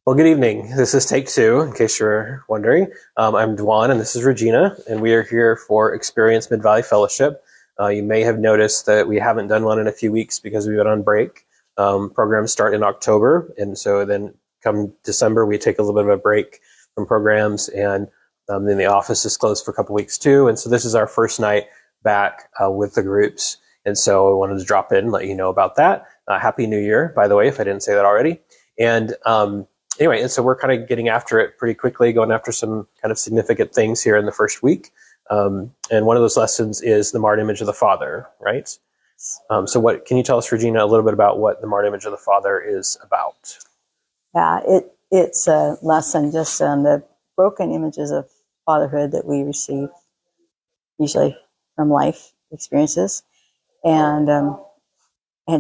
Well, good evening. This is take two, in case you're wondering. I'm Dwan, and this is Regina, and we are here for Experience Mid-Valley Fellowship. You may have noticed that we haven't done one in a few weeks because we've been on break. Programs start in October, and so then come December, we take a little bit of a break from programs, and then the office is closed for a couple weeks too. And so this is our first night back with the groups, and so I wanted to drop in and let you know about that. Happy New Year, by the way, if I didn't say that already. And anyway, and so we're kind of getting after it pretty quickly, going after some kind of significant things here in the first week. And one of those lessons is the marred image of the Father, right? So what can you tell us, Regina, a little bit about what the marred image of the Father is about? Yeah, it's a lesson just on the broken images of fatherhood that we receive, usually from life experiences, and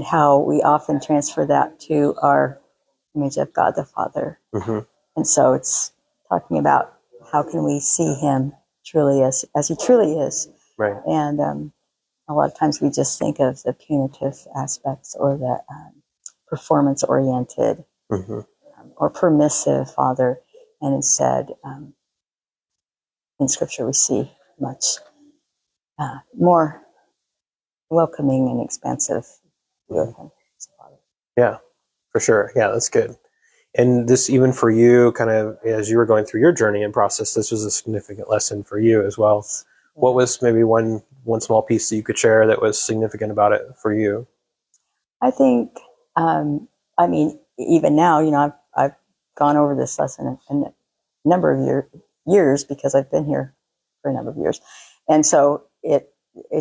how we often transfer that to our image of God the Father. Mm-hmm. And so it's talking about how can we see Him truly as He truly is. Right. And a lot of times we just think of the punitive aspects or the performance-oriented. Mm-hmm. Or permissive Father, and instead, in Scripture, we see much more welcoming and expansive view of Him as a Father. Yeah, for sure. Yeah, that's good. And this, even for you, kind of as you were going through your journey and process, this was a significant lesson for you as well. Yeah. What was maybe one small piece that you could share that was significant about it for you? I think, even now, I've gone over this lesson a number of years because I've been here for a number of years. And so it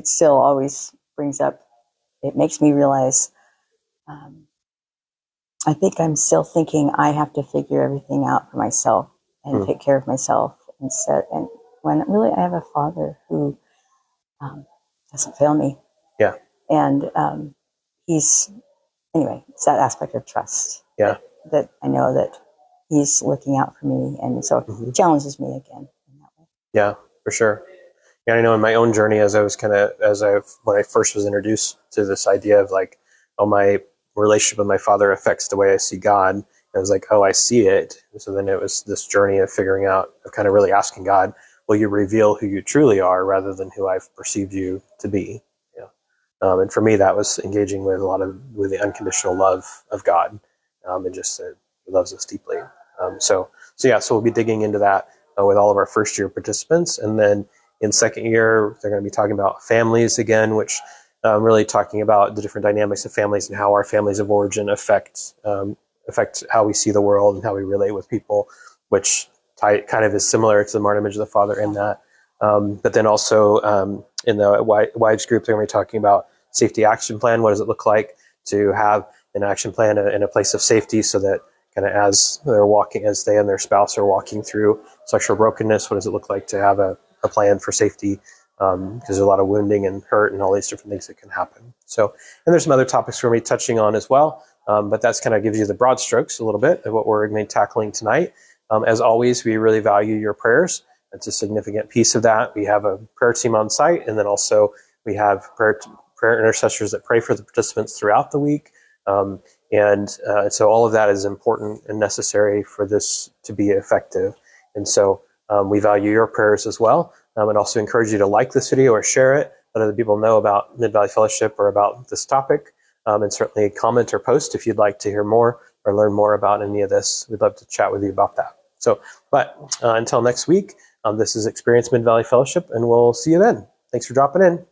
still always brings up, it makes me realize, I think I'm still thinking I have to figure everything out for myself and take care of myself instead. And when really I have a Father who doesn't fail me. Yeah. And it's that aspect of trust. Yeah. That I know that He's looking out for me, and so it challenges me again in that way. Yeah, for sure. Yeah, I know in my own journey, when I first was introduced to this idea of like, oh, my relationship with my Father affects the way I see God. I was like, oh, I see it. And so then it was this journey of figuring out, of kind of really asking God, will you reveal who you truly are rather than who I've perceived you to be? And for me, that was engaging with with the unconditional love of God, and just that He loves us deeply. So we'll be digging into that with all of our first year participants, and then in second year they're going to be talking about families again, which really talking about the different dynamics of families and how our families of origin affect how we see the world and how we relate with people, which kind of is similar to the marred image of the Father in that. But then also in the wives group, they're going to be talking about safety action plan. What does it look like to have an action plan in a place of safety, so that kind of as they and their spouse are walking through sexual brokenness, what does it look like to have a plan for safety? Because there's a lot of wounding and hurt and all these different things that can happen. So, and there's some other topics we're going to be touching on as well. But that's kind of gives you the broad strokes a little bit of what we're going to be tackling tonight. As always, we really value your prayers. It's a significant piece of that. We have a prayer team on site, and then also we have prayer intercessors that pray for the participants throughout the week. So all of that is important and necessary for this to be effective. And so we value your prayers as well, and also encourage you to like this video or share it, let other people know about Mid-Valley Fellowship or about this topic, and certainly comment or post if you'd like to hear more or learn more about any of this. We'd love to chat with you about that. So, but until next week, this is Experience Mid-Valley Fellowship, and we'll see you then. Thanks for dropping in.